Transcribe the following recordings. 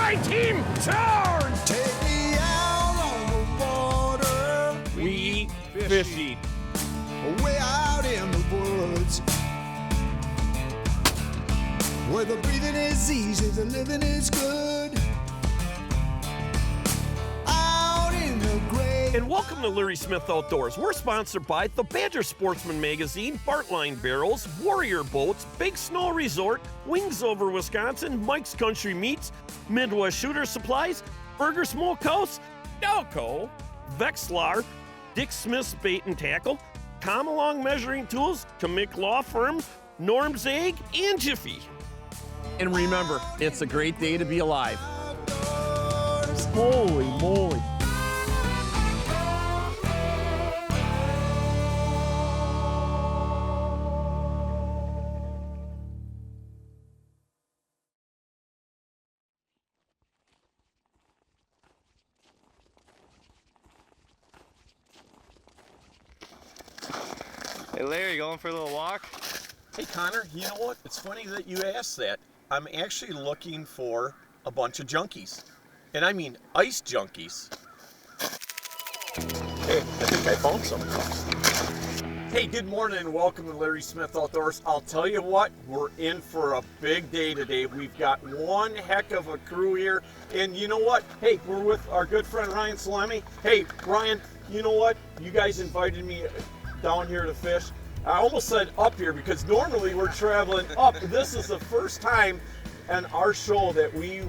my team turn! Take me out on the water, We fishing. way out in the woods, where the breathing is easy, the living is good. Out in the great. And welcome to Larry Smith Outdoors. We're sponsored by the Badger Sportsman Magazine, Bartline Barrels, Warrior Boats, Big Snow Resort, Wings Over Wisconsin, Mike's Country Meats, Midwest Shooter Supplies, Burger Smokehouse, Delco, Vexlar, Dick Smith's Bait and Tackle, Come Along Measuring Tools, Kamick Law Firm, Norm's Egg, and Jiffy. And remember, it's a great day to be alive. Outdoors. Holy moly. Hey Larry, you going for a little walk? Hey Connor, you know what? It's funny that you asked that. I'm actually looking for a bunch of junkies. And I mean ice junkies. Hey, I think I found some. Hey, good morning and welcome to Larry Smith Outdoors. I'll tell you what, we're in for a big day today. We've got one heck of a crew here. And you know what? Hey, we're with our good friend Ryan Salami. Hey, Ryan, you know what? You guys invited me down here to fish. I almost said up here because normally we're traveling up. This is the first time in our show that we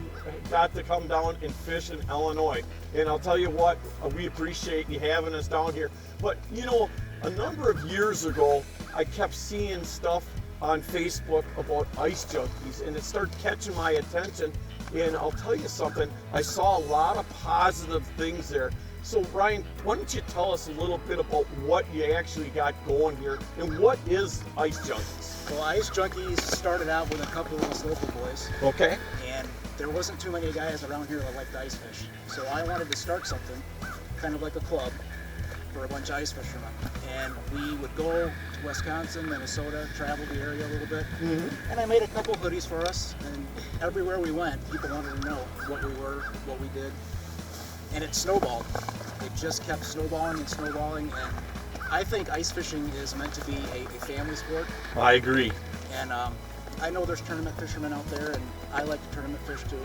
got to come down and fish in Illinois. And I'll tell you what, we appreciate you having us down here. But you know, a number of years ago, I kept seeing stuff on Facebook about ice junkies and it started catching my attention. And I'll tell you something, I saw a lot of positive things there. So Ryan, why don't you tell us a little bit about what you actually got going here and what is Ice Junkies? Well, Ice Junkies started out with a couple of us local boys, Okay. and there wasn't too many guys around here that liked to ice fish. So I wanted to start something, kind of like a club, for a bunch of ice fishermen. And we would go to Wisconsin, Minnesota, travel the area a little bit. Mm-hmm. And I made a couple hoodies for us, and everywhere we went, people wanted to know what we were, what we did. And it snowballed. It just kept snowballing and snowballing, and I think ice fishing is meant to be a family sport. I agree. And I know there's tournament fishermen out there, and I like to tournament fish too.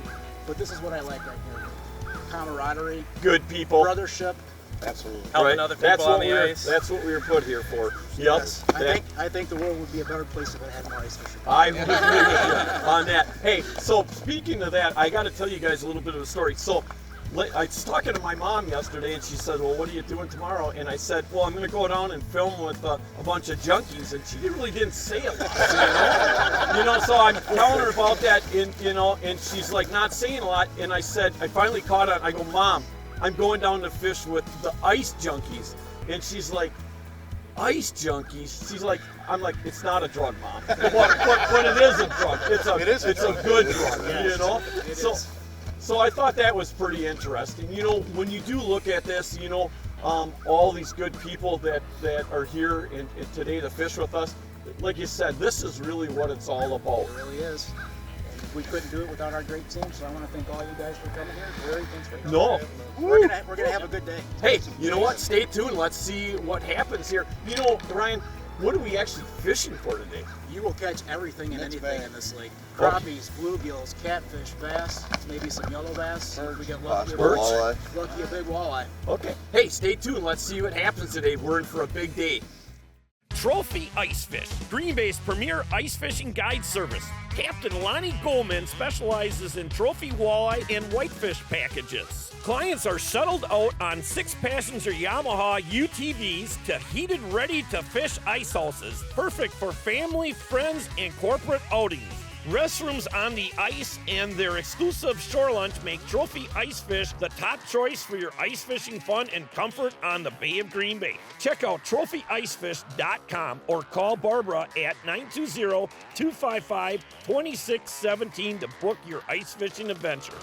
But this is what I like right here: camaraderie, Good people. brothership. Absolutely. Right? Helping other people on the ice. That's what we were put here for. Yes. Yep. I think the world would be a better place if it had more ice fishing. I would agree with you on that. Hey, so speaking of that, I got to tell you guys a little bit of a story. So I was talking to my mom yesterday, and she said, well, what are you doing tomorrow? And I said, well, I'm going to go down and film with a bunch of junkies. And she really didn't say a lot, you know? So I'm telling her about that, and she's like not saying a lot. And I said, I finally caught on. I go, Mom, I'm going down to fish with the Ice Junkies. And she's like, Ice Junkies? She's like, I'm like, it's not a drug, Mom. But it is a drug. It's a good drug, Yes, you know? it is. So I thought that was pretty interesting. You know, when you do look at this, you know, all these good people that are here and today to fish with us, like you said, this is really what it's all about. It really is. And we couldn't do it without our great team, so I want to thank all you guys for coming here. Larry, thanks for coming. No. We're gonna have a good day. Hey, you know what? Stay tuned. Let's see what happens here. You know, Ryan, what are we actually fishing for today? You will catch everything and Mixed anything bag. in this lake. Okay. Crappies, bluegills, catfish, bass, maybe some yellow bass. Or we get lucky, Birch. lucky a big walleye. Okay. Hey, stay tuned. Let's see what happens today. We're in for a big day. Trophy Ice Fish, Green Bay's premier ice fishing guide service. Captain Lonnie Goldman specializes in trophy walleye and whitefish packages. Clients are shuttled out on 6-passenger Yamaha UTVs to heated, ready-to-fish ice houses, perfect for family, friends, and corporate outings. Restrooms on the ice and their exclusive shore lunch make Trophy Ice Fish the top choice for your ice fishing fun and comfort on the Bay of Green Bay. Check out trophyIcefish.com or call Barbara at 920-255-2617 to book your ice fishing adventure.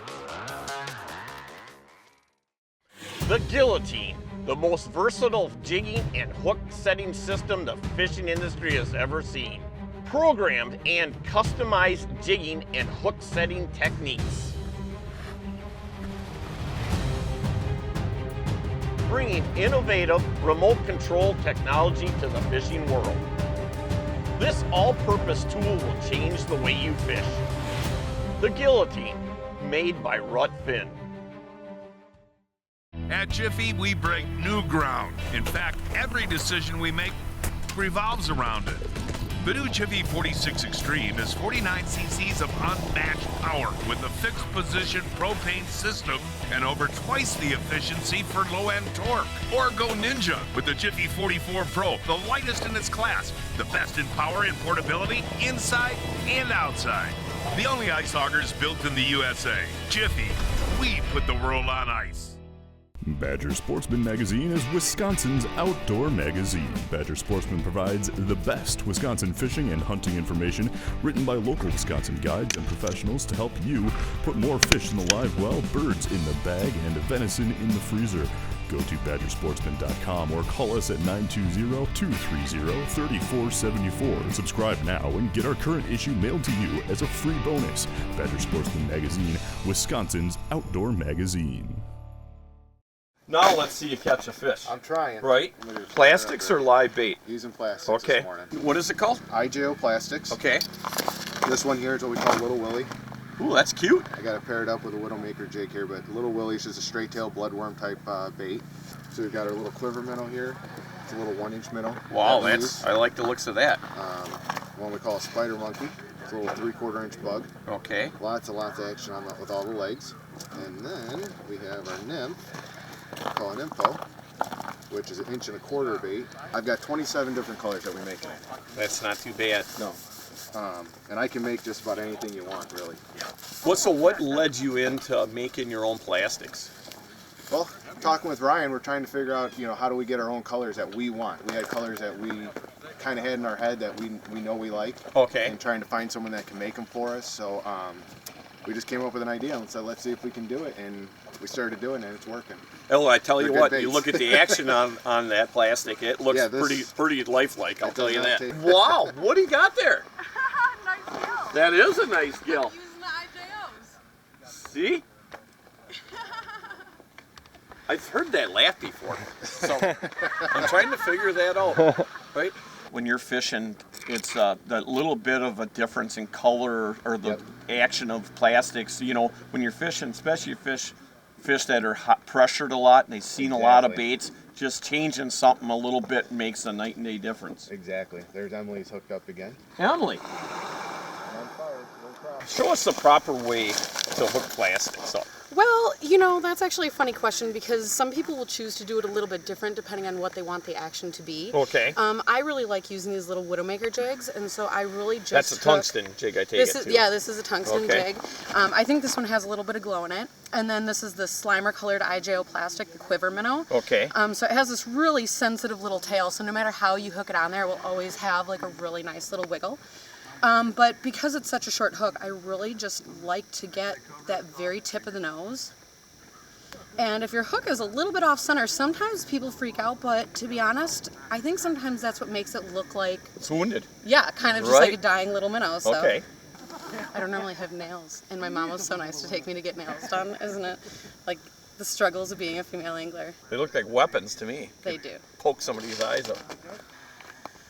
The Guillotine, the most versatile jigging and hook setting system the fishing industry has ever seen. Programmed and customized jigging and hook setting techniques. bringing innovative remote control technology to the fishing world. This all-purpose tool will change the way you fish. The Guillotine, made by Rutfin. At Jiffy, we break new ground. In fact, every decision we make revolves around it. The new Jiffy 46 Extreme is 49 cc's of unmatched power with a fixed position propane system and over twice the efficiency for low-end torque. Or go Ninja with the Jiffy 44 Pro, the lightest in its class, the best in power and portability inside and outside. The only ice augers built in the USA. Jiffy, we put the world on ice. Badger Sportsman Magazine is Wisconsin's outdoor magazine. Badger Sportsman provides the best Wisconsin fishing and hunting information written by local Wisconsin guides and professionals to help you put more fish in the live well, birds in the bag, and venison in the freezer. Go to badgersportsman.com or call us at 920-230-3474. Subscribe now and get our current issue mailed to you as a free bonus. Badger Sportsman Magazine, Wisconsin's outdoor magazine. Now let's see you catch a fish. I'm trying. Right? Plastics or live bait? Using plastics Okay. this morning. What is it called? IJO plastics. Okay. This one here is what we call Little Willie. Ooh, that's cute. I got it paired up with a Widowmaker jig here, but Little Willie is just a straight tail bloodworm type bait. So we've got our little quiver minnow here. It's a little 1-inch minnow. Wow, that we use. I like the looks of that. One we call a spider monkey. It's a little 3/4 inch bug. Okay. Lots of action on that with all the legs. And then we have our nymph. We call an info, which is 1.25 inch bait. I've got 27 different colors that we make in it. That's not too bad. No. And I can make just about anything you want, really. So what led you into making your own plastics? Well, talking with Ryan, we're trying to figure out, how do we get our own colors that we want. We had colors that we kind of had in our head that we know we like. Okay. And trying to find someone that can make them for us. So we just came up with an idea and said, let's see if we can do it. And we started doing it, and it's working. Oh, I tell you They're what, good you baits. look at the action on that plastic, it looks pretty lifelike, I'll tell you that. Wow, what do you got there? Nice gill. That is a nice gill. I'm using the IJOs. See? I've heard that laugh before, so I'm trying to figure that out, right? When you're fishing, it's that little bit of a difference in color or the action of plastics. When you're fishing, especially fish that are pressured a lot and they've seen a lot of baits, just changing something a little bit makes a night and day difference. Exactly. There's Emily's hooked up again. Emily, On fire, no problem. show us the proper way to hook plastics up. Well, that's actually a funny question because some people will choose to do it a little bit different depending on what they want the action to be. Okay. I really like using these little Widowmaker jigs, and so I really just That's a tungsten jig, I take it too. Yeah, this is a tungsten Okay. jig. I think this one has a little bit of glow in it. And then this is the Slimer colored IJO plastic, the quiver minnow. Okay. So it has this really sensitive little tail, so no matter how you hook it on there, it will always have like a really nice little wiggle. But because it's such a short hook, I really just like to get that very tip of the nose. And if your hook is a little bit off center, sometimes people freak out, but to be honest, I think sometimes that's what makes it look like... It's wounded. Yeah, kind of just Right. like a dying little minnow. So. Okay. I don't normally have nails, and my mom was so nice to take me to get nails done, isn't it? Like, the struggles of being a female angler. They look like weapons to me. They do. Poke somebody's eyes out.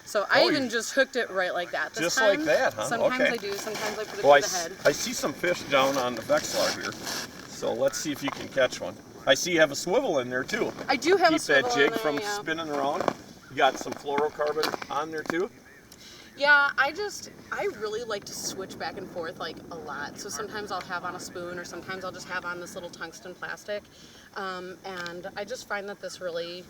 So I even just hooked it right like that this Just time. like that, huh? Sometimes Okay. I do, sometimes I put it Well, to the head. I see some fish down on the Vexlar here, so let's see if you can catch one. I see you have a swivel in there too. I do have a swivel Keep that jig in there, from yeah. spinning around. You got some fluorocarbon on there too? Yeah, I really like to switch back and forth like a lot. So sometimes I'll have on a spoon, or sometimes I'll just have on this little tungsten plastic. And I just find that this really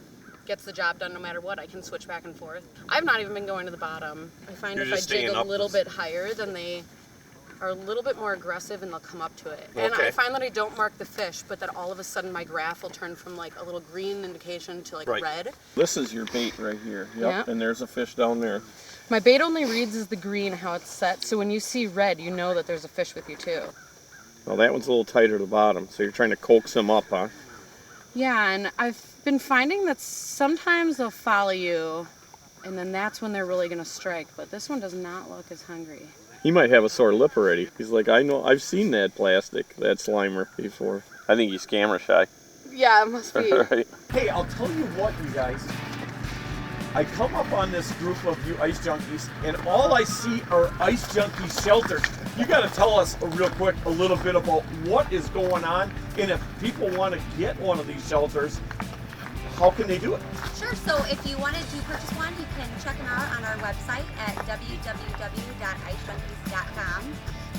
gets the job done no matter what. I can switch back and forth. I've not even been going to the bottom. I find You're if I just jig staying a up little this- bit higher, then they are a little bit more aggressive and they'll come up to it. And Okay. I find that I don't mark the fish, but that all of a sudden my graph will turn from like a little green indication to like Right. red. This is your bait right here. Yep. Yeah. And there's a fish down there. My bait only reads as the green how it's set, so when you see red, you know that there's a fish with you too. Well, that one's a little tighter to the bottom, so you're trying to coax him up, huh? Yeah, and I've been finding that sometimes they'll follow you, and then that's when they're really going to strike, but this one does not look as hungry. He might have a sore lip already. He's like, I know, I've seen that plastic, that Slimer before. I think he's camera shy. Yeah, it must be. Right. Hey, I'll tell you what, you guys. I come up on this group of you Ice Junkies, and all I see are Ice Junkies shelters. You got to tell us real quick a little bit about what is going on, and if people want to get one of these shelters, how can they do it? Sure, so if you wanted to purchase one, you can check them out on our website at www.icejunkies.com,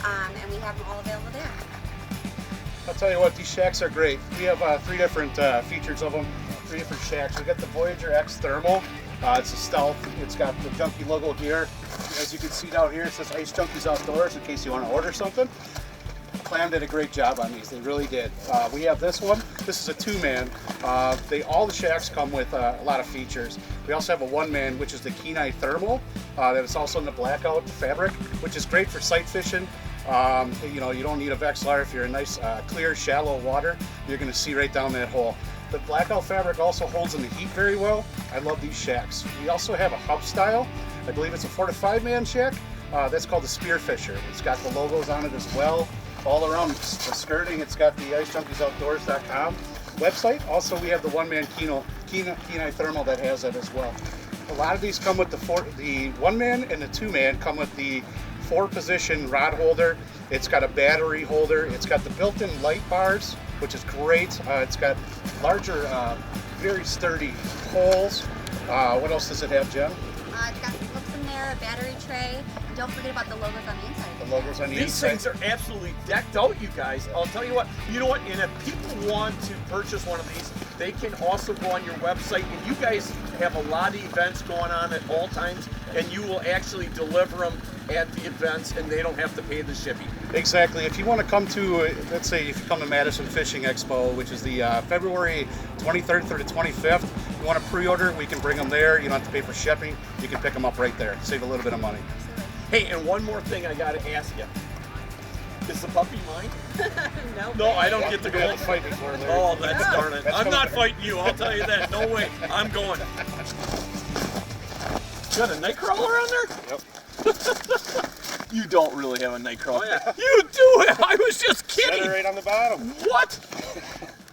and we have them all available there. I'll tell you what, these shacks are great. We have 3 different features of them, 3 different shacks. We got the Voyager X Thermal. It's a stealth. It's got the Junkie logo here. As you can see down here, it says Ice Junkies Outdoors in case you want to order something. Clam did a great job on these. They really did. We have this one. This is a 2-man. All the shacks come with a lot of features. We also have a 1-man, which is the Kenai Thermal. That is also in the blackout fabric, which is great for sight fishing. You know, you don't need a Vexilar if you're in nice, clear, shallow water. You're going to see right down that hole. The blackout fabric also holds in the heat very well. I love these shacks. We also have a hub style. I believe it's a 4 to 5-man shack. That's called the Spearfisher. It's got the logos on it as well. All around the skirting, it's got the IceJunkiesOutdoors.com website. Also, we have the 1-man Kenai Thermal that has that as well. A lot of these come with the 1-man and the 2-man come with the 4-position rod holder. It's got a battery holder. It's got the built-in light bars, which is great. It's got larger, very sturdy poles. What else does it have, Jen? It's got some hooks in there, a battery tray, and don't forget about the logos on the inside. The logos on the These inside. things are absolutely decked out, you guys. I'll tell you what, and if people want to purchase one of these, they can also go on your website, and you guys have a lot of events going on at all times, and you will actually deliver them at the events, and they don't have to pay the shipping. Exactly. If you want to come to, let's say if you come to Madison Fishing Expo, which is the February 23rd through the 25th, you want to pre-order, we can bring them there. You don't have to pay for shipping. You can pick them up right there. Save a little bit of money. Hey, and one more thing I got to ask you. Is the puppy mine? No, I don't get to We have go. to fight before there. Oh, that's darn it. That's I'm not coming. fighting you, I'll tell you that. No way. I'm going. You got a night crawler on there? Yep. You don't really have a night crawler. Oh, yeah. You do! I was just Set kidding. it right on the bottom. What?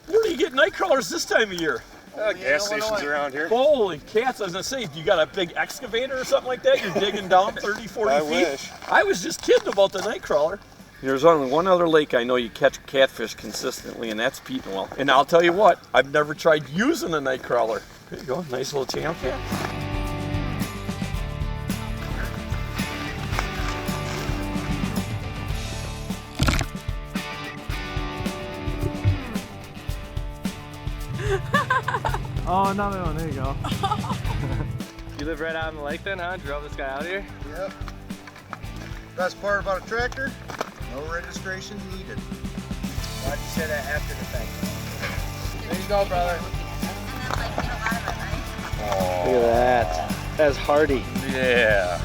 Where do you get night crawlers this time of year? Gas stations around here. Holy cats, I was gonna say, you got a big excavator or something like that? You're digging down 30, 40 I feet? wish. I was just kidding about the night crawler. There's only one other lake I know you catch catfish consistently, and that's Petenwell. And I'll tell you what, I've never tried using a night crawler. There you go, nice little channel cat. Oh, another one. There you go. You live right out on the lake then, huh? Drove this guy out here? Yep. Best part about a tractor, no registration needed. Why'd you say that after the fact? There you go, brother. And then, like, get a lot of it, right? Look at that. That's hardy. Yeah.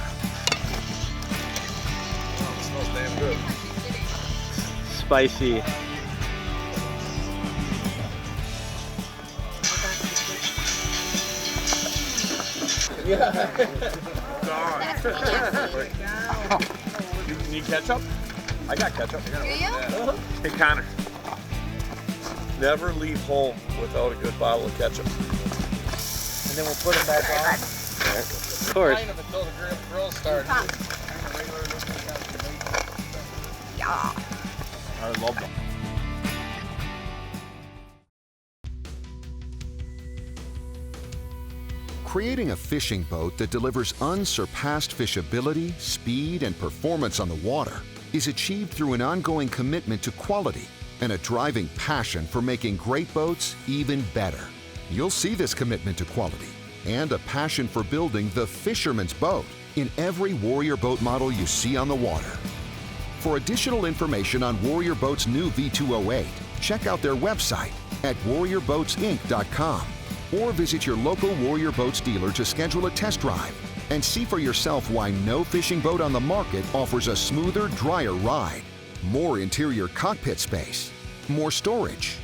Oh, it smells damn good. Spicy. That's nasty. You need ketchup? I got ketchup. Do you? Hey, Connor. Never leave home without a good bottle of ketchup. And then we'll put them back on. Of course. Until the grill starts. Yeah. I love them. Creating a fishing boat that delivers unsurpassed fishability, speed, and performance on the water is achieved through an ongoing commitment to quality and a driving passion for making great boats even better. You'll see this commitment to quality and a passion for building the fisherman's boat in every Warrior boat model you see on the water. For additional information on Warrior Boats' new V208, check out their website at warriorboatsinc.com or visit your local Warrior Boats dealer to schedule a test drive and see for yourself why no fishing boat on the market offers a smoother, drier ride, more interior cockpit space, more storage,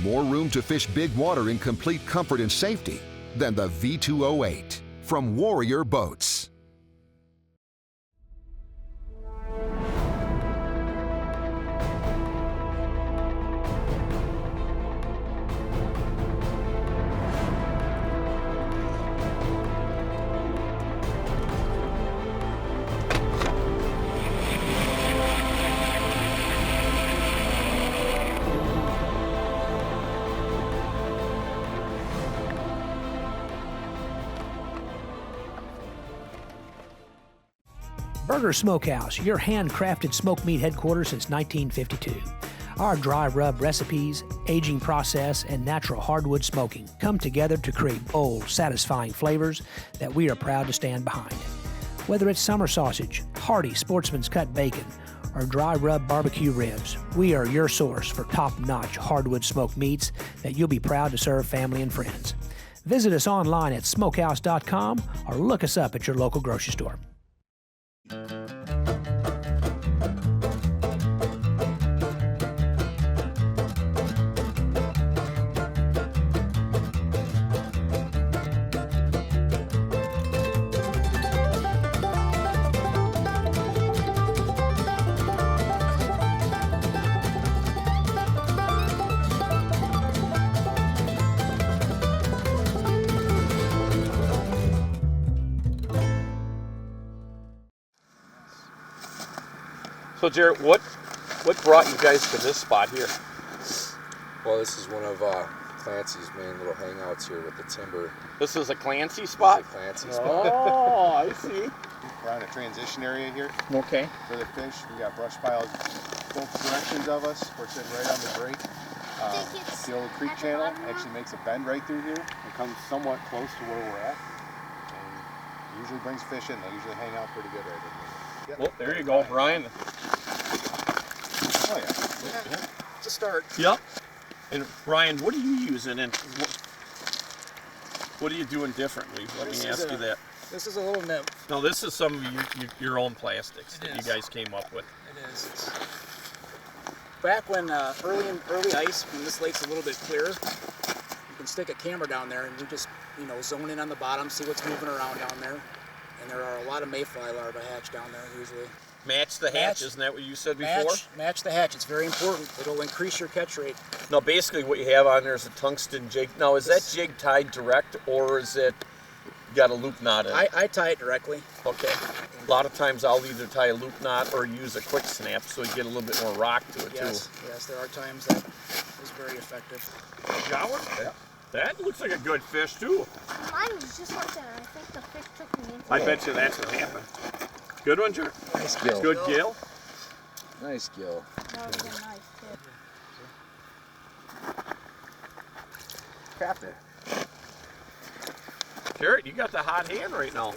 more room to fish big water in complete comfort and safety than the V208 from Warrior Boats. Burger Smokehouse, your handcrafted smoked meat headquarters since 1952. Our dry rub recipes, aging process, and natural hardwood smoking come together to create bold, satisfying flavors that we are proud to stand behind. Whether it's summer sausage, hearty sportsman's cut bacon, or dry rub barbecue ribs, we are your source for top-notch hardwood smoked meats that you'll be proud to serve family and friends. Visit us online at smokehouse.com or look us up at your local grocery store. So Jared, what brought you guys to this spot here? Well, this is one of Clancy's main little hangouts here with the timber. This is a Clancy spot? This is a Clancy spot. Oh, I see. We're on a transition area here. Okay. For the fish, we got brush piles both directions of us. We're sitting right on the break. The old creek channel actually makes a bend right through here. It comes somewhat close to where we're at. And usually brings fish in. They usually hang out pretty good right in here. Yep. Well, there you go, Ryan. Oh yeah. It's a start. Yep. And Ryan, what are you using and what are you doing differently? Let me ask you that. This is a little nymph. No, this is some of your own plastics that you guys came up with. It is. It's back when early ice, when this lake's a little bit clearer, you can stick a camera down there and you just zone in on the bottom, see what's moving around down there. And there are a lot of mayfly larvae hatch down there usually. Match the hatch, isn't that what you said before? Match the hatch, it's very important. It'll increase your catch rate. Now basically what you have on there is a tungsten jig. Now is that jig tied direct or is it got a loop knot in it? I tie it directly. Okay. A lot of times I'll either tie a loop knot or use a quick snap so you get a little bit more rock to it too. Yes, there are times that is very effective. Got one? Yeah. That looks like a good fish too. Mine was just like that. I think the fish took me into I bet you that's what happened. Good one, Jared. Nice gill. Good gill. Nice gill. That was a nice tip. Crappie. Jared, you got the hot hand right now.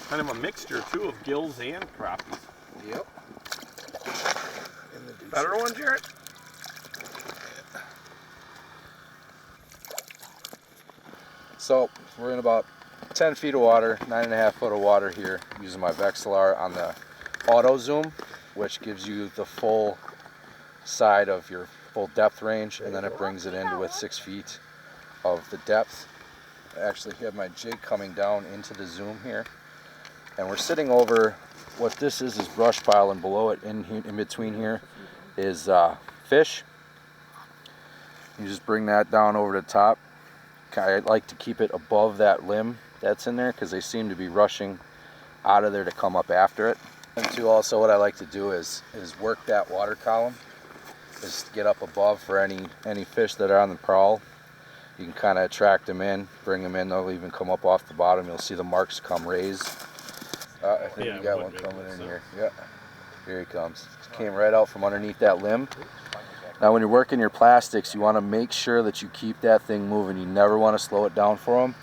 Kind of a mixture too of gills and crappies. Yep. Better one, Jared? So we're in about 10 feet of water, 9.5 foot of water here, using my Vexilar on the auto zoom, which gives you the full side of your full depth range, and then it brings it into with 6 feet of the depth. I actually have my jig coming down into the zoom here, and we're sitting over what this is brush pile, and below it in between here is fish. You just bring that down over the top. I like to keep it above that limb that's in there because they seem to be rushing out of there to come up after it. And too, also what I like to do is work that water column, is get up above for any fish that are on the prowl. You can kind of attract them in, bring them in, they'll even come up off the bottom. You'll see the marks come raised. I think we got one coming in here. Yeah, here he comes. Came right out from underneath that limb. Now when you're working your plastics, you want to make sure that you keep that thing moving. You never want to slow it down for them.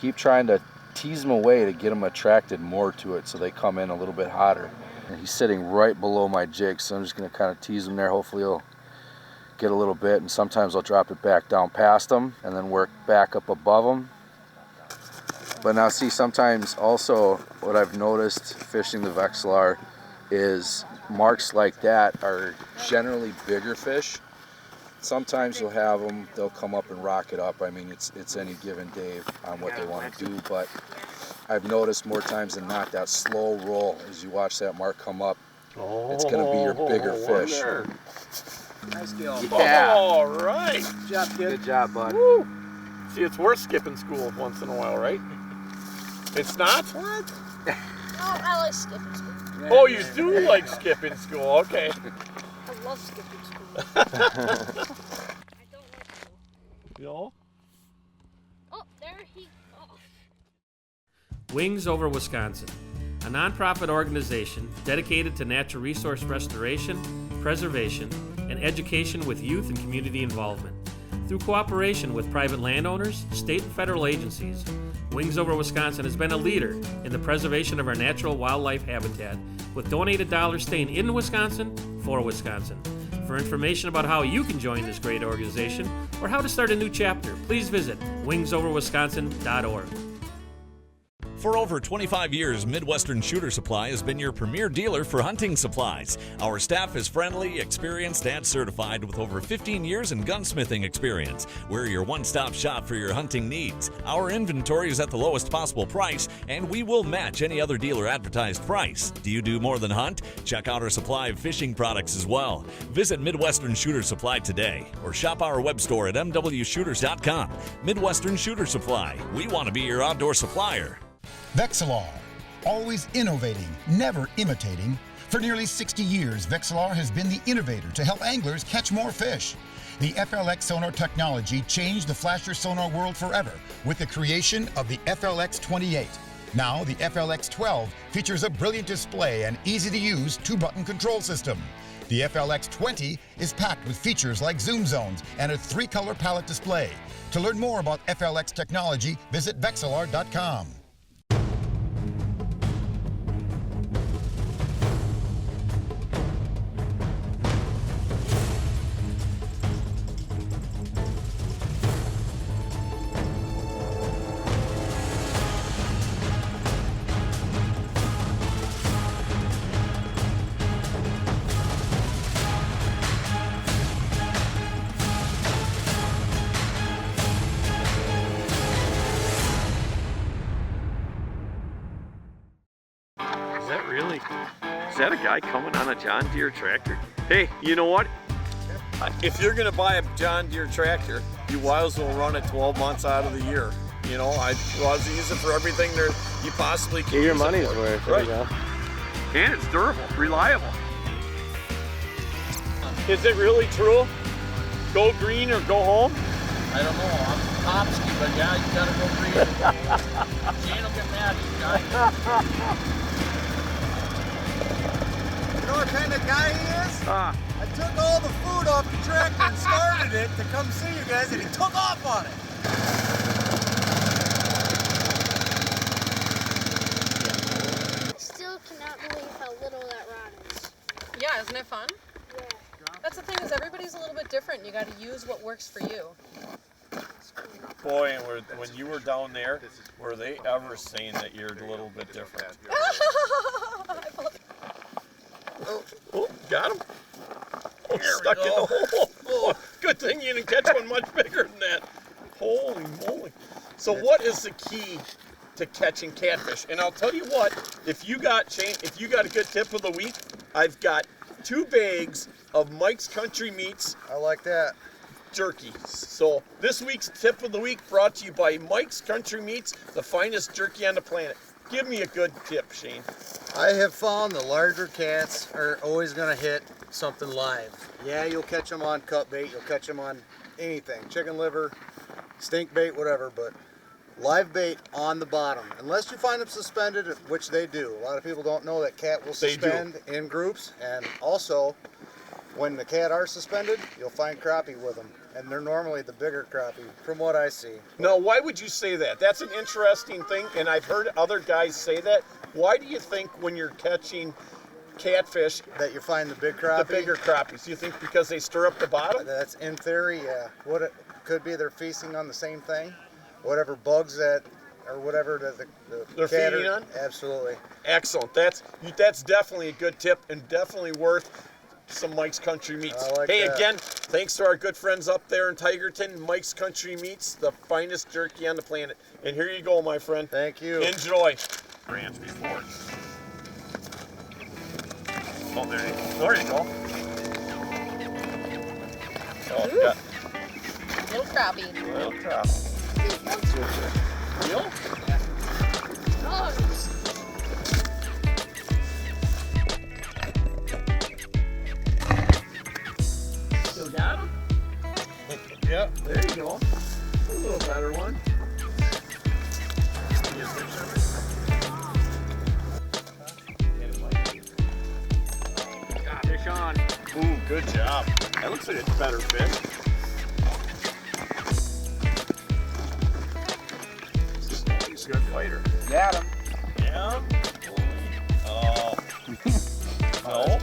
Keep trying to tease them away to get them attracted more to it so they come in a little bit hotter. And he's sitting right below my jig, so I'm just going to kind of tease him there. Hopefully he'll get a little bit, and sometimes I'll drop it back down past him and then work back up above him. But now see, sometimes also what I've noticed fishing the Vexilar is marks like that are generally bigger fish. Sometimes you'll have them, they'll come up and rock it up. I mean, it's any given day on what they want to do, but I've noticed more times than not that slow roll as you watch that mark come up, it's going to be your bigger fish. Nice gill. Yeah. All right. Good job, kid. Good job, bud. Woo. See, it's worth skipping school once in a while, right? It's not? What? No, I like skipping school. Oh, you do like skipping school. Okay. I love skipping school. I don't like school. You know? Oh, there he. Oh. Wings Over Wisconsin, a nonprofit organization dedicated to natural resource restoration, preservation, and education with youth and community involvement. Through cooperation with private landowners, state and federal agencies, Wings Over Wisconsin has been a leader in the preservation of our natural wildlife habitat, with donated dollars staying in Wisconsin for Wisconsin. For information about how you can join this great organization or how to start a new chapter, please visit wingsoverwisconsin.org. For over 25 years, Midwestern Shooter Supply has been your premier dealer for hunting supplies. Our staff is friendly, experienced, and certified with over 15 years in gunsmithing experience. We're your one-stop shop for your hunting needs. Our inventory is at the lowest possible price, and we will match any other dealer advertised price. Do you do more than hunt? Check out our supply of fishing products as well. Visit Midwestern Shooter Supply today, or shop our web store at mwshooters.com. Midwestern Shooter Supply. We want to be your outdoor supplier. Vexilar, always innovating, never imitating. For nearly 60 years, Vexilar has been the innovator to help anglers catch more fish. The FLX sonar technology changed the flasher sonar world forever with the creation of the FLX 28. Now, the FLX 12 features a brilliant display and easy-to-use 2-button control system. The FLX 20 is packed with features like zoom zones and a 3-color palette display. To learn more about FLX technology, visit Vexilar.com. Is that a guy coming on a John Deere tractor? Hey, you know what? If you're gonna buy a John Deere tractor, you might as well run it 12 months out of the year. You know, I was to use it for everything there you possibly can. Get your use money's it for. worth. Right. There you go. And it's durable, reliable. Is it really true? Go green or go home? I don't know. I'm Popsky, but yeah, you gotta go green. Shane will get mad, you guys. You know what kind of guy he is? Ah. I took all the food off the tractor and started it to come see you guys, and he took off on it. Still cannot believe how little that rod is. Yeah, isn't it fun? Yeah. That's the thing, is everybody's a little bit different. You got to use what works for you. Boy, and when you were down there, were they ever saying that you're a little bit different? Oh, got him. Oh, stuck in the hole. Oh, good thing you didn't catch one much bigger than that. Holy moly. So what is the key to catching catfish? And I'll tell you what, if you got a good tip of the week, I've got 2 bags of Mike's Country Meats. I like that. Jerky. So this week's tip of the week brought to you by Mike's Country Meats, the finest jerky on the planet. Give me a good tip, Shane. I have found the larger cats are always going to hit something live. Yeah, you'll catch them on cut bait, you'll catch them on anything, chicken liver, stink bait, whatever, but live bait on the bottom. Unless you find them suspended, which they do. A lot of people don't know that cat will suspend in groups, and also when the cat are suspended, you'll find crappie with them, and they're normally the bigger crappie, from what I see. Now, why would you say that? That's an interesting thing, and I've heard other guys say that. Why do you think when you're catching catfish that you find the big crappie? The bigger crappies. Do you think because they stir up the bottom? That's in theory, yeah. What it could be, they're feasting on the same thing, whatever bugs that, or whatever they're feeding on. Absolutely. Excellent. That's definitely a good tip, and definitely worth some Mike's Country Meats. Hey, again, thanks to our good friends up there in Tigerton, Mike's Country Meats, the finest jerky on the planet. And here you go, my friend. Thank you. Enjoy. Branch before. Oh, there you go. Oh, got little crappie. Little crappie. Real? Nice. Got him? Yep, there you go. A little better one. on. Ooh, good job. That looks like it's better fish. He's a good fighter. Got him. Yeah. Oh. No.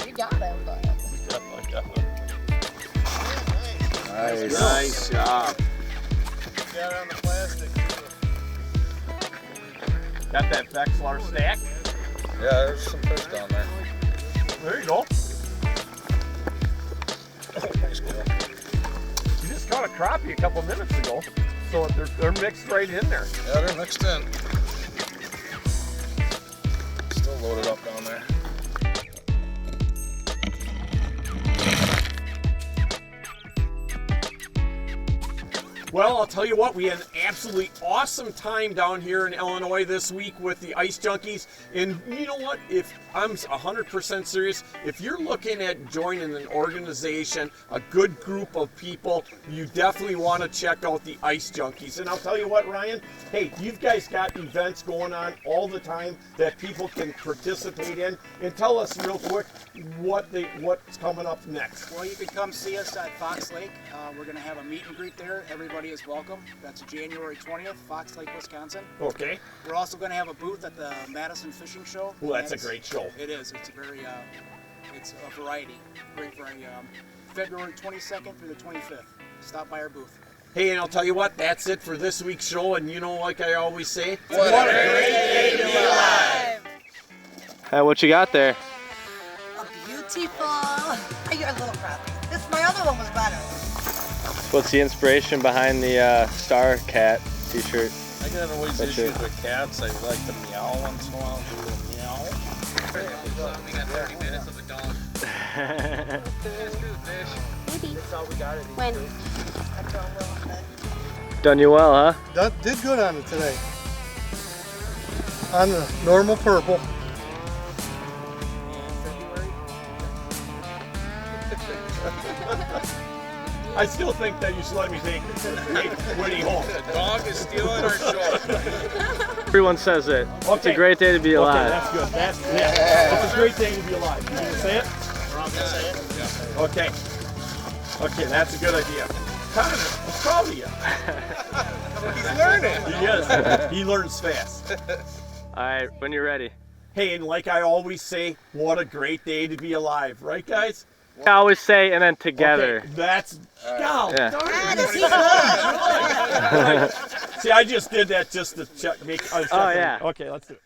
You got him, but. Definitely got him. Nice. Nice job. Got it on the plastic. Got that Vexlar stack? Yeah, there's some fish down there. There you go. Nice girl. You just caught a crappie a couple minutes ago, so they're mixed right in there. Yeah, they're mixed in. Still loaded up down there. Well, I'll tell you what, we had an absolutely awesome time down here in Illinois this week with the Ice Junkies. And you know what? If I'm 100% serious, if you're looking at joining an organization, a good group of people, you definitely want to check out the Ice Junkies. And I'll tell you what, Ryan, hey, you guys got events going on all the time that people can participate in. And tell us real quick what's coming up next. Well, you can come see us at Fox Lake. We're going to have a meet and greet there. Everybody is welcome. That's January 20th, Fox Lake, Wisconsin. Okay. We're also going to have a booth at the Madison Fishing Show. Well, that's a great show. It is. It's a very, it's a variety, great variety. February 22nd through the 25th. Stop by our booth. Hey, and I'll tell you what, that's it for this week's show. And you know, like I always say, what a great day to be alive. Hey, what you got there? A beautiful. You're a little crappie. My other one was better. What's the inspiration behind the Star Cat t-shirt? I got always issues with cats. I like to meow once in a while. Do a little meow. We got 30 minutes of a dog. Maybe. That's all we got. When? Done you well, huh? Did good on it today. On the normal purple. I still think that you should let me take Woody home. The dog is stealing our show. Everyone says it. Okay. It's a great day to be alive. Okay, that's good. It's a great day to be alive. You gonna say it? We're all gonna say it? Yeah. Okay. Okay, that's a good idea. Connor, I'm proud of you. He's learning. He is. He learns fast. All right, when you're ready. Hey, and like I always say, what a great day to be alive, right, guys? I always say, and then together. Okay, that's darn yeah. See, I just did that just to check. Make. Oh yeah. Okay, let's do it.